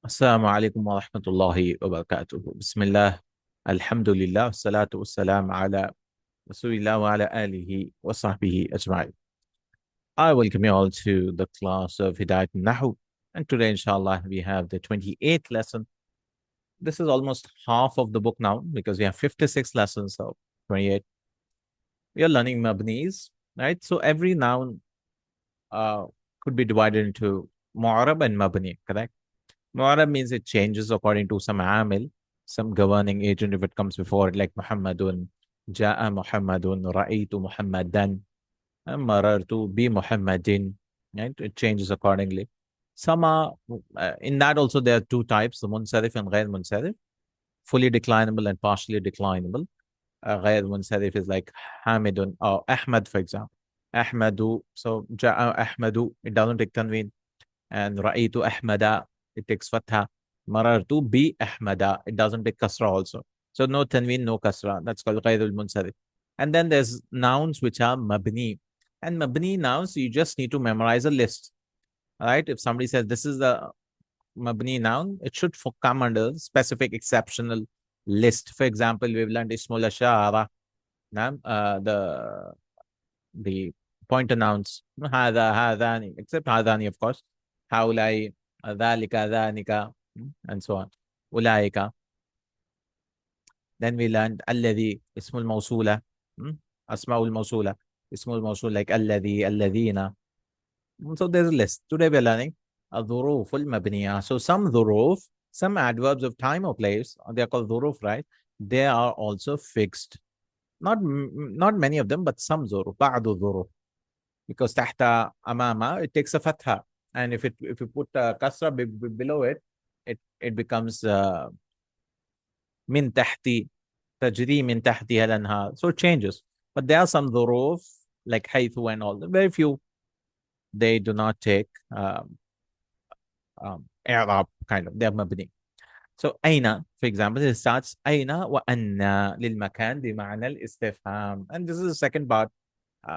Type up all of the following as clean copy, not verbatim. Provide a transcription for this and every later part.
السلام عليكم ورحمة الله وبركاته. بسم الله، الحمد لله، والصلاة والسلام على رسول الله وعلى آله وصحبه أجمعين. I welcome you all to the class of Hidayatun Nahw. And today, inshallah, we have the 28th lesson. This is almost half of the book now because we have 56 lessons, so 28. We are learning Mabnis, right? So every noun uh, could be divided into Mu'arab and Mabni, correct? Mu'arab means it changes according to some amil, some governing agent if it comes before it, like Muhammadun, Ja'a Muhammadun, Ra'itu Muhammadan, Marartu bi Muhammadin. Right? It changes accordingly. Some are, in that also there are two types, the Munsarif and Ghair Munsarif, fully declinable and partially declinable. Ghair Munsarif is like Hamidun or Ahmad, for example. Ahmadu, so Ja'a Ahmadu, it doesn't take tanween. And Ra'itu Ahmada, it takes fatha. Marartu bi Ahmada, it doesn't take kasra also. So no tanween, no kasra. That's called Ghairul Munsarif. And then there's nouns which are mabni. And mabni nouns, you just need to memorize a list. All right. If somebody says this is the mabni noun, it should come under specific exceptional list. For example, we've learned Ismul Ashara, the pointer nouns. Hada, hadani, except hadani, of course. Haulai, dhalika, dhanika, and so on. Ulaika. Then we learned alladhi, ismul mawsula, asma'ul mawsula, ismul mawsul like alladhi, alladhina. So there's a list. Today we're learning a dhuruful mabniya. So some dhuruf, some adverbs of time or place, they are called dhuruf, right? They are also fixed. Not many of them, but some dhuruf, ba'du dhuruf. Because tahta amama, it takes a fatha. And if you put kasra below it, it becomes min tahti, tajri min tahti al. So it changes. But there are some dhuruf, like haythu and all. Very few, they do not take i'rab kind of. They're mabni. So aina, for example, it starts aina wa anna lil makan bima'na al istifham. And this is the second part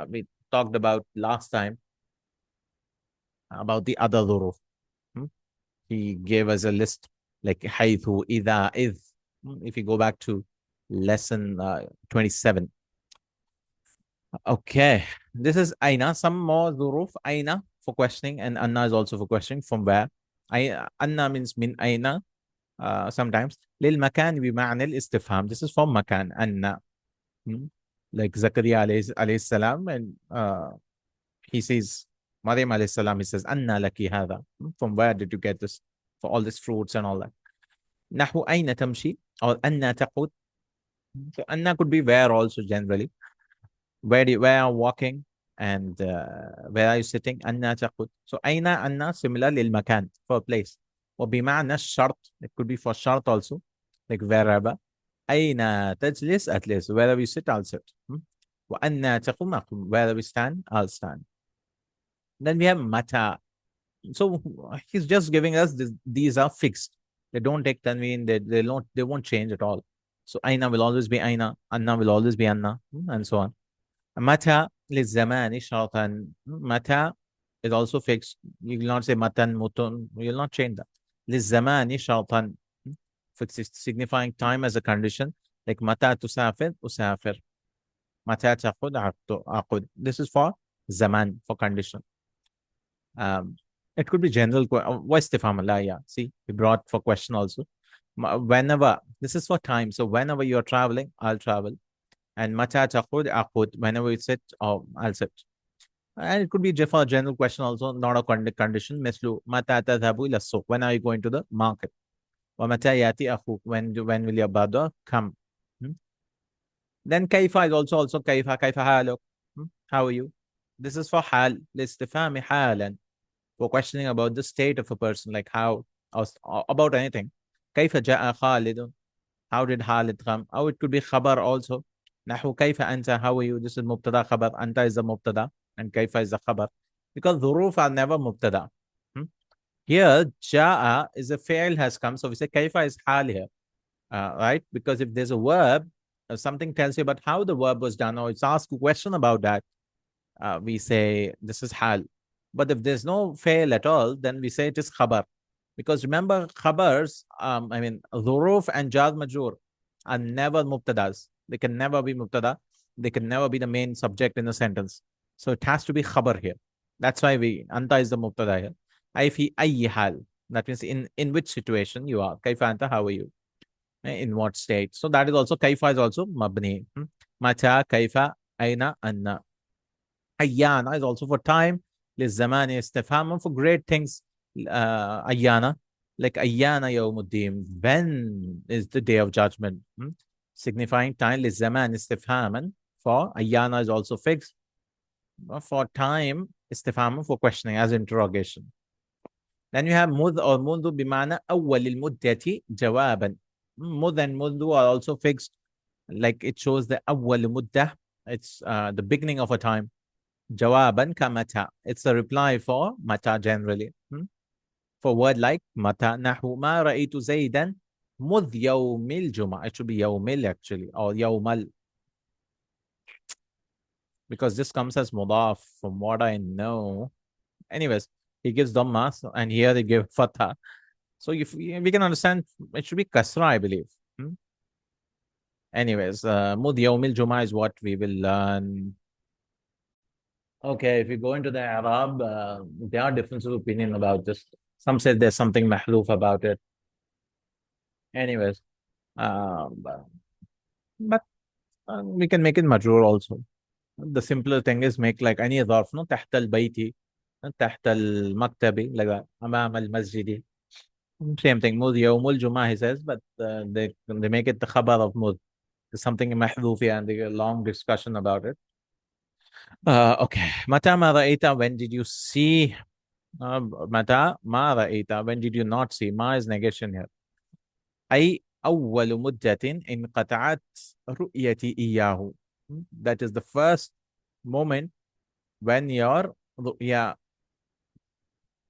we talked about last time about the other dhuruf. He gave us a list like haythu, idha, idh. If you go back to lesson 27. Okay, this is aina. Some more dhuruf. Aina for questioning and anna is also for questioning. From where? Anna means min aina. Sometimes lil makan bi ma'na istifham. This is from makan. Anna. Like Zakaria alayhi salam, and he says Maryam alayhi salam, he says anna laki hadha. From where did you get this for all these fruits and all that? Nahu aina tamshi or anna taqud. So anna could be where also generally. Where are you walking and where are you sitting? Anna taqud. So aina anna similar lil makan for a place. Or bima'na shart. It could be for shart also, like wherever. Aina tajlis, at least. Wherever you sit, I'll sit. Wa anna taqum aqum. Wherever we stand, I'll stand. Then we have mata. So he's just giving us this, these are fixed. They don't take tanween, they won't change at all. So aina will always be aina, anna will always be anna, and so on. Mata lizamani shartan. Mata is also fixed. You will not say matan mutun. You will not change that. Lizamani shartan. Fixed, signifying time as a condition. Like mata tusafir, usafir. Mata taqud, aqud. This is for zaman, for condition. It could be general. Yeah. See, we brought for question also. Whenever, this is for time. So whenever you're traveling, I'll travel. And mata taqud aqud, whenever you sit, I'll sit. And it could be for a general question also, not a condition. Mislu mata tadhabu ila suq, when are you going to the market? Wa mata yati akhuk, when will your brother come? Then kaifa is also kaifa haluk. How are you? This is for hal, listifami halan, for questioning about the state of a person, like how, or about anything. Kaifa ja'a Khalidun, how did Khalid come? Or it could be khabar also. Nahu kaifa anta, how are you? This is mubtada khabar. Anta is the mubtada and kaifa is the khabar. Because dhuruf are never mubtada. Here, ja'a is a fail has come. So we say kaifa is hal here. Right? Because if there's a verb, something tells you about how the verb was done, or it's asked a question about that, we say this is hal. But if there's no fail at all, then we say it is khabar. Because remember, khabars, Zuroof and jar majroor are never mubtadas. They can never be mubtada. They can never be the main subject in a sentence. So it has to be khabar here. That's why anta is the mubtada here. Ay fi ayyi hal. That means in which situation you are. Kaifa anta, how are you? In what state? So that is also, kaifa is also mabni. Mata, kaifa, aina, anna. Ayyana is also for time. Lizamani istifham, for great things. Ayyana, like ayyana yawmuddin. When is the day of judgment? Signifying time. Lizaman istifhaman. For ayyana is also fixed. For time, istifham for questioning as interrogation. Then you have mud or mundu bimana awwalil muddati jawaban. Mud and mundu are also fixed. Like it shows the awwal muddah. It's the beginning of a time. Jawaban ka mata. It's a reply for mata generally. For word like mata. Nahw ma ra'itu zaydan mudh yawmil juma. It should be yawmil actually, or yawmal. Because this comes as mudaf from what I know. Anyways, he gives dhamma and here they give fatha. So if we can understand, it should be kasra, I believe. Anyways, mudh yawmil juma is what we will learn. Okay, if you go into the Arab, there are differences of opinion about this. Some say there's something mahloof about it. Anyways, but we can make it majroor also. The simpler thing is make like any dharf, no? تحت البيت, تحت المكتب, like that. أمام المسجد. Same thing. مذ يوم الجمعة, he says, but they make it the khabar of mudh. There's something mahdhuf here and they get a long discussion about it. Okay. Mata ma ra'ita, when did you see? Mata ma ra'ita, when did you not see? Ma is negation here. أي أول مدة انقطعت رؤيتي إياه. That is the first moment when your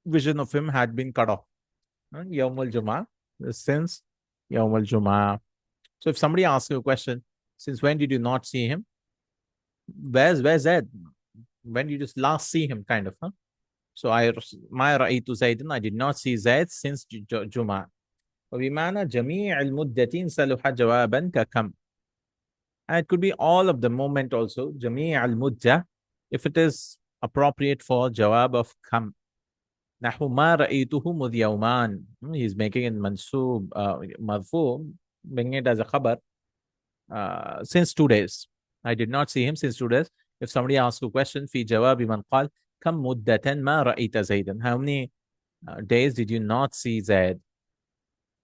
vision of him had been cut off. Yawm al-Jum'ah, since Yawm al-Jum'ah. So if somebody asks you a question, since when did you not see him? Where's Zaid? When did you last see him, kind of, huh? So my ra'aytu Zaidan, I did not see Zaid since Jum'ah. وبمعنى جميع المدة صلح جوابا ككم. And it could be all of the moment also, جميع المدة, if it is appropriate for jawab of kam. نحو ما رأيته مذ يومان. He's making it mansoob, marfu, bringing it as a khabar, since 2 days. I did not see him since 2 days. If somebody asks a question, في جواب من قال كم مدة ما رأيت زيدا. How many days did you not see Zaid?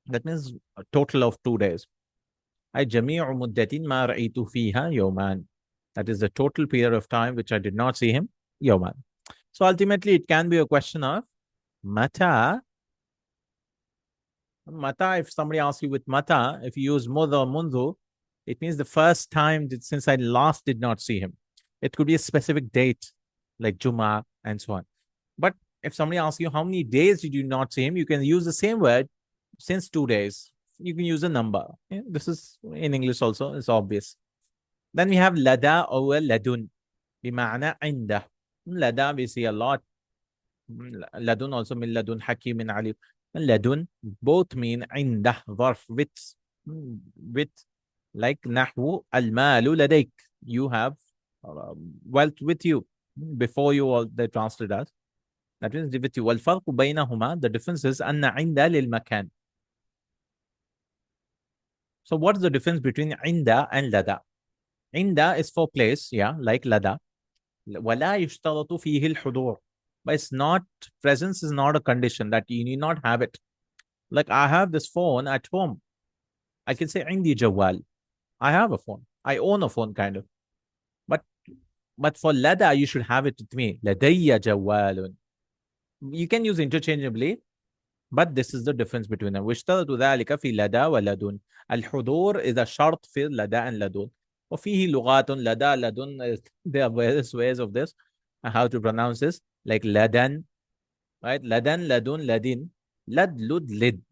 That means a total of 2 days. أي جميع مدة ما رأيت فيها يومان. That is the total period of time which I did not see him, يومان. So ultimately it can be a question of mata. Mata, if somebody asks you with mata, if you use mudh or mundu, it means the first time since I last did not see him. It could be a specific date, like Juma and so on. But if somebody asks you how many days did you not see him, you can use the same word, since 2 days. You can use a number. Yeah, this is in English also, it's obvious. Then we have lada or ladun. بمعنى عنده. Lada we see a lot. Ladun also min ladun hakim alim. Ladun both mean عنده, ظرف, with, like nahwu al-malu ladayk. You have wealth with you. Before you, all they translate as. That means with you. والفرق بينهما, the difference is أن عند للمكان. So what is the difference between inda and lada? Inda is for place, yeah, like lada. ولا يشترط فيه الحضور. But it's not, presence is not a condition that you need not have it. Like I have this phone at home. I can say عندي جوال. I have a phone. I own a phone, kind of. But for lada, you should have it with me. لدي جوال. You can use interchangeably, but this is the difference between them. واشترط ذلك في لدى ولدن. الحضور is a شرط في لدى and لدن. وفيه لغات لدى لدن. There are various ways of this, how to pronounce this, like لدن, right? لدن, لدن, لدن, لد, لد, lid.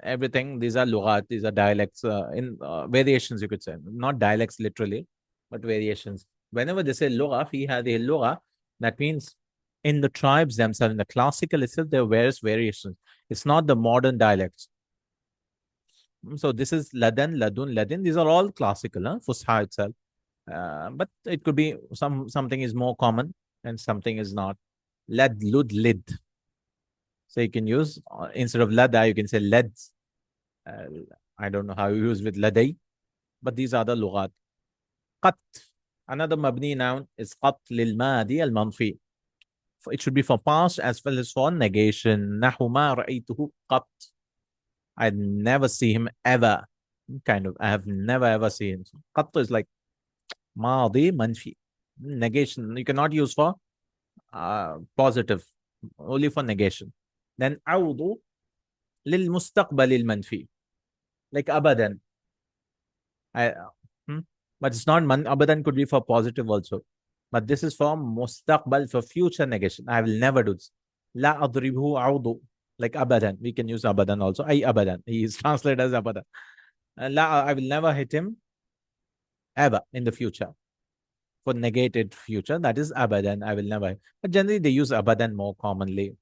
Everything, these are lughat, these are dialects, in variations, you could say. Not dialects literally, but variations. Whenever they say lugha, fi hadhihi lugha, that means in the tribes themselves, in the classical itself, there are various variations. It's not the modern dialects. So this is Ladan, Ladun, Ladin. These are all classical, Fusha itself. But it could be something is more common and something is not. Lad, Lud, Lid. So you can use, instead of Lada, you can say Led. Uh, I don't know how you use with Laday, but these are the lughat. Qat. Another mabni noun is qat lil madi al manfi. It should be for past as well as for negation. Nahu ma ra'aytuhu qat. I never see him ever. Kind of, I have never ever seen. Qat is like madi manfi. Negation. You cannot use for positive, only for negation. Then awdu lil mustaqbal al manfi. Like abadan. I, hmm? But it's not abadan could be for positive also. But this is for mustaqbal, for future negation. I will never do this. La adribhu audu. Like abadan. We can use abadan also. Ay abadan. He is translated as abadan. La, I will never hit him ever in the future. For negated future, that is abadan. I will never. But generally they use abadan more commonly.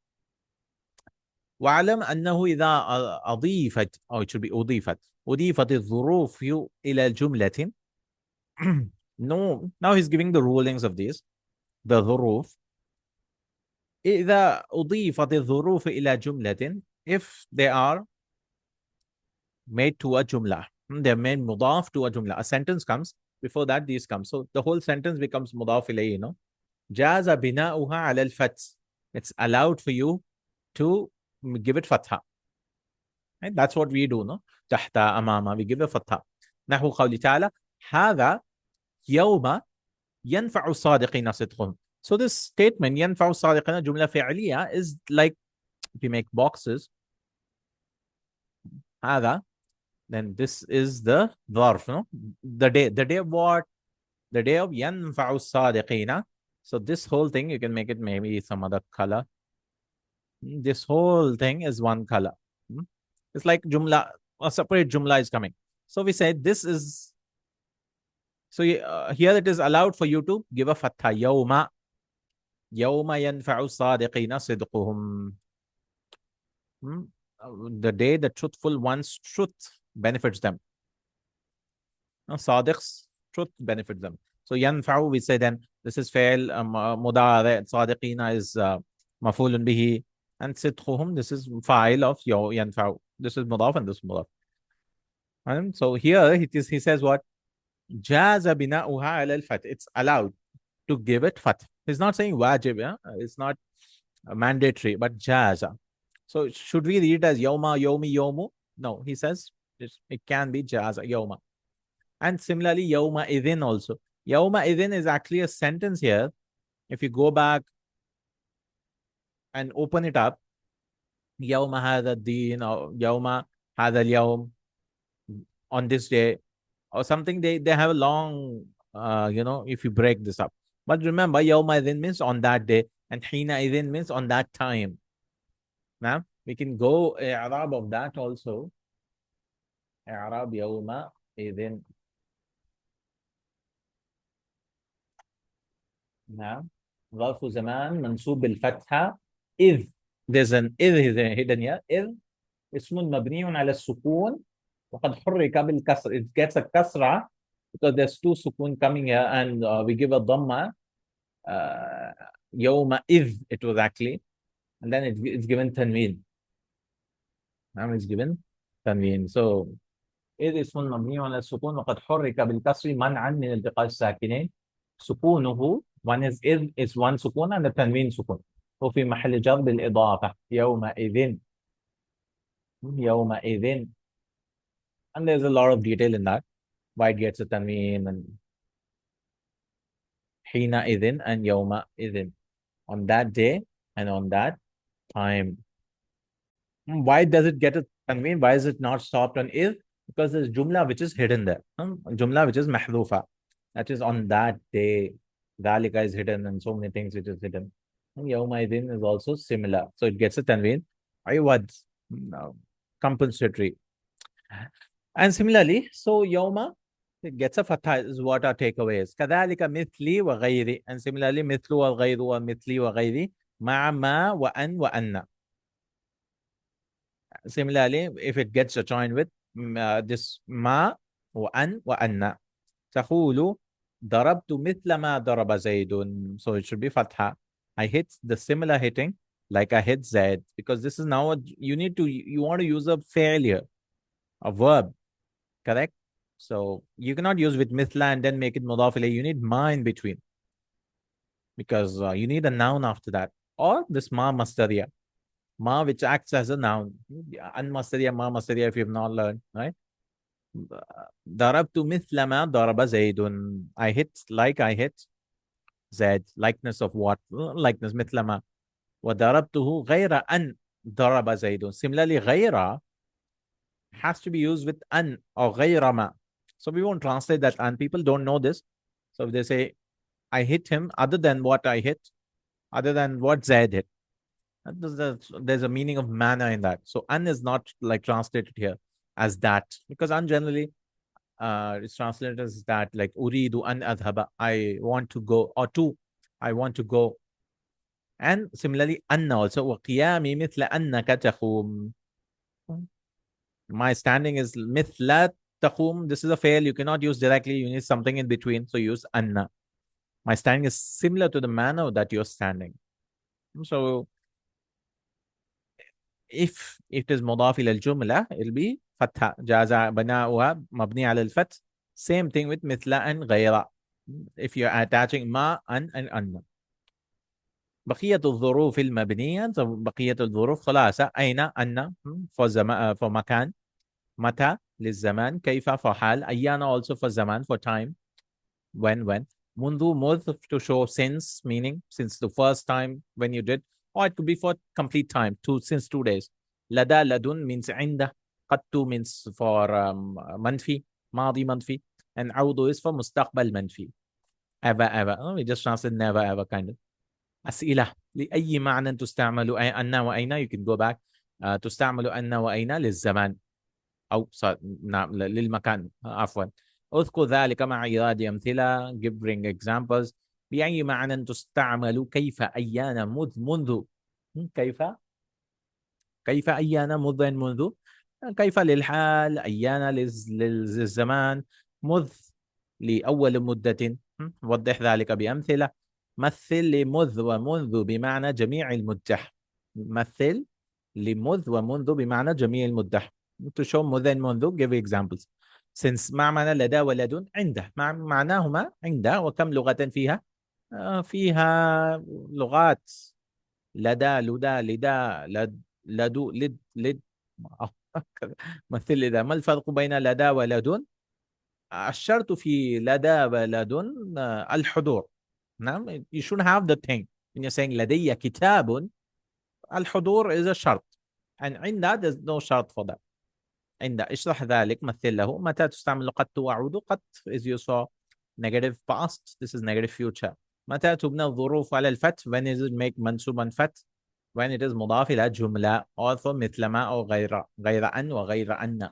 واعلم أنه إذا أضيفت أو it should be أضيفت الظروف إلى الجملة. No, now he's giving the rulings of these. The ظروف. إذا أضيفت الظروف إلى جملة, if they are made to a jumla, they're made mudaf to a jumla. A sentence comes, before that these come. So the whole sentence becomes mudaf ilayhi, جاز بناؤها على الفتح. It's allowed for you to give it fatha. Right? That's what we do, no? تحت أمام, we give a fatha. نحو قول تعالى هذا يوم ينفع الصادقين صدقهم. So this statement ينفع الصادقين جملة فعلية is like, if you make boxes, هذا, then this is the ظرف, no? The day of what? The day of ينفع الصادقين. So this whole thing, you can make it maybe some other color. This whole thing is one color. It's like jumla, a separate jumla is coming. So we say this is, so here it is allowed for you to give a fatha. Yawma. Yawma yanfa'u sadiqina sidquhum. The day the truthful ones' truth benefits them. Sadiqs, truth benefits them. So yanfa'u, we say then, this is fail, mudari, sadiqina is mafulun bihi, and sidquhum, this is fa'il of yanfa'u. This is mudaf and this is mudaf. And so here he says what? Jaza bina'uha ala al-fath. It's allowed to give it fath. He's not saying wajib, yeah? It's not mandatory, but jaza. So should we read it as yawma, yawmi, yawmu? No, he says it can be jaza, yawma. And similarly, yawma idhin also. Yawma idhin is actually a sentence here. If you go back and open it up, yawma hadha ad-din, or yawma hadha al-yawm, on this day, or something, they have a long, if you break this up. But remember, yawma idhin means on that day, and hina idhin means on that time. Now, we can go i'rab of that also. I'rab yawma idhin. Now, ظرف زمان منصوب بالفتحة إذ. There's an إذ hidden here. إذ اسم مبني على السكون وقد حرك بالكسر. It gets a kasra because there's two sukun coming here, and we give a dhamma. يوم إذ it was actually, and then it's given tanween. Now it's given tanween. So إذ اسم مبني على السكون وقد حرك بالكسر منعا من التقاء الساكنين. سكونه, one is إذ is one sukun and the tanween sukun. وفي محل جر بالإضافة يومئذ. يومئذ. And there's a lot of detail in that. Why it gets a tanween, and حينئذ and يومئذ. On that day and on that time. Why does it get a tanween? Why is it not stopped on إذ? Because there's jumla which is hidden there. Jumla which is محذوفة. That is on that day. Dhalika is hidden, and so many things which is hidden. And yawmaidin is also similar. So it gets a tanween. Iwad, compensatory. And similarly, so yawma, it gets a fatha is what our takeaway is. Kadhalika mithli wa ghayri. And similarly, mithlu wa ghayru wa mithli wa ghayri. مع ما وأن وأن. Similarly, if it gets joined with this ما وأن وأن. تقول ضربت مثل ما ضرب زيد. So it should be fatha. I hit the similar hitting like I hit Zaid, because this is now you need to, you want to use a failure, a verb, correct? So you cannot use with mithla and then make it mudaf ilayh. You need ma in between, because you need a noun after that, or this ma masdariya, ma which acts as a noun. An masdariya, ma masdariya, if you have not learned, right? ضربت مثل ما ضرب زيد. I hit like I hit Zaid. Likeness of what? Likeness مثل ما. وضربته غير أن ضرب زيد. Similarly, غير has to be used with an or غير ما. So we won't translate that, and people don't know this. So if they say, I hit him other than what I hit, other than what Zaid hit, there's a meaning of manner in that. So an is not like translated here as that, because an generally it's translated as that, like uridu an adhaba, I want to go, or to, I want to go. And similarly, anna also, وقيامي مثل أنك تقوم. My standing is مثل تقوم. This is a fail. You cannot use directly. You need something in between. So use anna. My standing is similar to the manner that you're standing. So if it is مضاف إلى الجملة, it'll be فتحة. جاز بناؤها مبني على الفتح. Same thing with مثل and غير. If you're attaching ما and أن. بقية الظروف المبنية. So بقية الظروف خلاصة. أين أن for زمان for مكان. متى للزمان. كيف for حال. أيان also for زمان for time. When. منذ مذ to show since, meaning since the first time when you did, or it could be for complete time, since 2 days. لدى لدن means عند. قد means for منفي, ماضي منفي, and عود is for مستقبل منفي. Ever. Oh, we just translate never ever kind of. أسئلة لأي معنى تستعمل أن وأين. You can go back. تستعمل أن وأين للزمان أو نعم للمكان عفوا. اذكر ذلك مع إيراد أمثلة. bring examples. بأي معنى تستعمل كيف أيان منذ. كيف أيان منذ. كيف للحال. أيان للزمان. مذ لأول مدة. وضح ذلك بأمثلة. مثل لمذ ومنذ بمعنى جميع المدة. مثل لمذ ومنذ بمعنى جميع المدة. to show مذ and منذ, give examples. since مع معنى لدى ولد عنده. معناهما عنده. وكم لغة فيها؟ فيها لغات. لدى لدى لدى لدو لد. مثل لدى. ما الفرق بين لدى ولد؟ الشرط في لدى ولد الحضور. نعم, you shouldn't have the thing when you're saying لدي كتاب. الحضور is a شرط, and عند there's no شرط for that. عند اشرح ذلك. مثل له. متى تستعمل قد وأعود. قد is used for negative past, this is negative future. متى تبنى الظروف على الفتح. when is it make منصوبا فتح. when it is مضاف إلى جملة, also مثل ما أو غير أن وغير أن.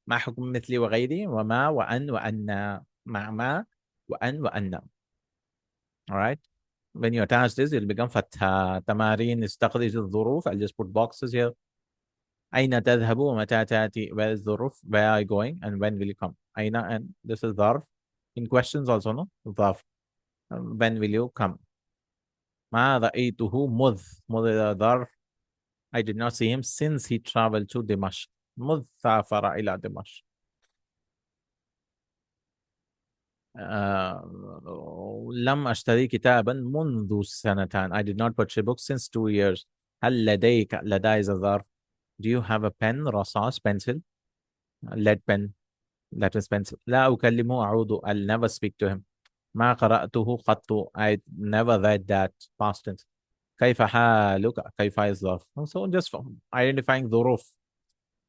ما حكم مثلي وغيري. وما وأن وأن. مع ما وأن وأن. alright, when you attach this, it'll become فتحة. تمارين استخرج الظروف. I'll just put boxes here. أين تذهب ومتى تأتي. where is الظروف, where are you going and when will you come. أين, and this is ظرف. in questions also, no, ظرف. when will you come. ما رأيته مذ ظرف. I did not see him since he traveled to دمشق. مذ سافر إلى دمشق. لم أشتري كتابا منذ سنتين. I did not purchase books since 2 years. هل لديك. لدي is a ظرف. Do you have a pen, رصاص, pencil, lead pen, that is pencil. لا أكلمه أعود. I'll never speak to him. ما قرأته قط. I never read that, past tense. كيف حالك. كيف is ظرف. So just identifying ظروف,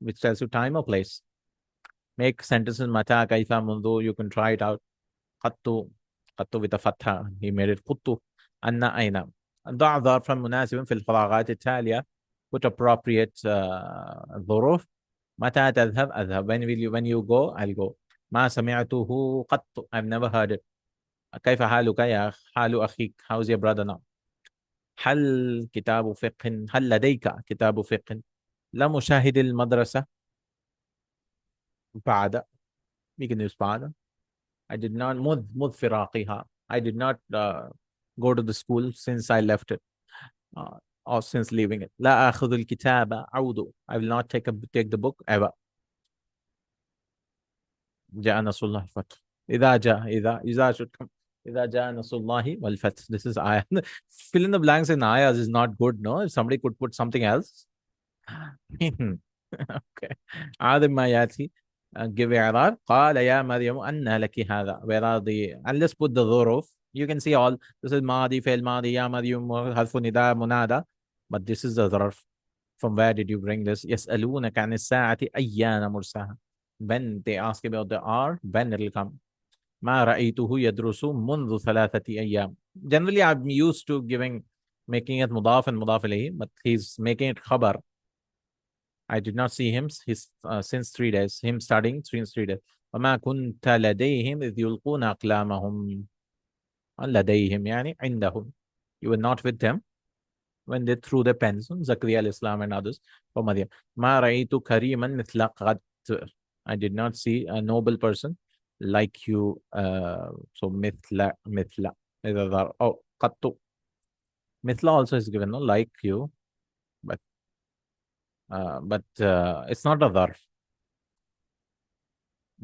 which tells you time or place. Make sentences متى كيف منذ. You can try it out. قط with a فتحة. He made it قط. أن أين. ضع ظرفا مناسبا في الفراغات التالية. Put appropriate ظروف. متى تذهب. أذهب. when you go, I'll go. ما سمعته قط. I've never heard it. كيف حالك يا أخ. حال أخيك. How's your brother now. هل كتاب فقه، هل لديك كتاب فقه؟ لم أشاهد المدرسة بعد. we can use بعد. I did not مذ فراقها. I did not go to the school since I left it, uh, or since leaving it. لا آخذ الكتاب أعود. I will not take the book ever. جاء نصر الله الفتح. إذا جاء إذا should come. إذا جاء نصر الله والفتح. This is ayah. Fill in the blanks in ayahs is not good, no? If somebody could put something else. Okay. عادم ما يأتي. Give إعراب. قال يا مريم أن لك هذا. Where are the, and let's put the ظروف. You can see all. This is ماضي فعل ماضي يا مريم حرف نداء منادى. But this is the ظرف. From where did you bring this? يسألونك عن الساعة أيان مرساها. When they ask about the hour, when it will come. ما رأيته يدرس منذ 3 أيام. Generally, I'm used to making it مضاف and مضاف إليه, but he's making it خبر. I did not see him since 3 days. Him studying since 3 days. وما كنت لديهم إذ يلقون أقلامهم. لديهم يعني عندهم. You were not with them when they threw their pens on Zakaria al-Islam and others. ومريم. ما رأيت كريما مثل قد. I did not see a noble person like you. So مثل إذا ظهر. Oh, قط. مثل also is given, no? Like you, but it's not a ظرف.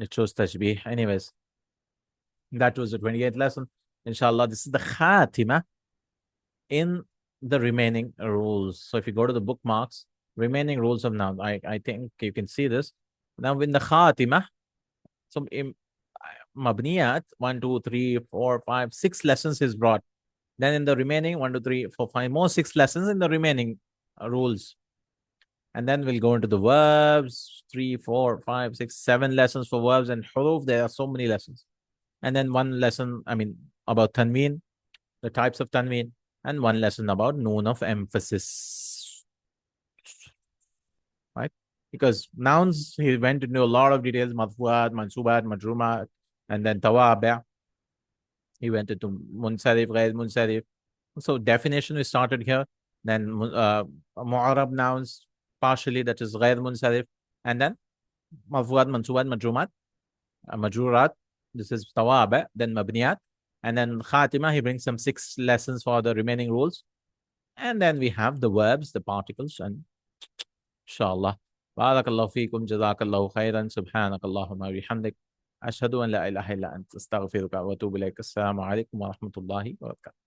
It shows tashbih. Anyways, that was the 28th lesson. Inshallah, this is the khatima in the remaining rules. So if you go to the bookmarks, remaining rules of noun, I think you can see this. Now in the khatima, so in Mabniyat, 1, 2, 3, 4, 5, 6 lessons is brought. Then in the remaining 1, 2, 3, 4, 5 more 6 lessons in the remaining rules. And then we'll go into the verbs, 3, 4, 5, 6, 7 lessons for verbs and huruf. There are so many lessons. And then one lesson, about tanween, the types of tanween, and one lesson about noon of emphasis. Right? Because nouns, he went into a lot of details, marfuat, mansubat, majrumat, and then tawabi'. He went into munsarif, ghayr munsarif. So definition we started here. Then mu'arab nouns, partially, that is ghayr munsarif. And then marfuat, mansubat, majrumat, majrurat. This is tawabi', then mabniyat. And then khatima, he brings some 6 lessons for the remaining rules. And then we have the verbs, the particles, and inshallah. Barakallahu feekum, jazakallahu khairan, subhanakallahumma bihamdik. Ashhadu an la ilaha illa anta astaghfiruka wa atubu ilaik. Assalamu alaikum wa rahmatullahi wa barakatuh.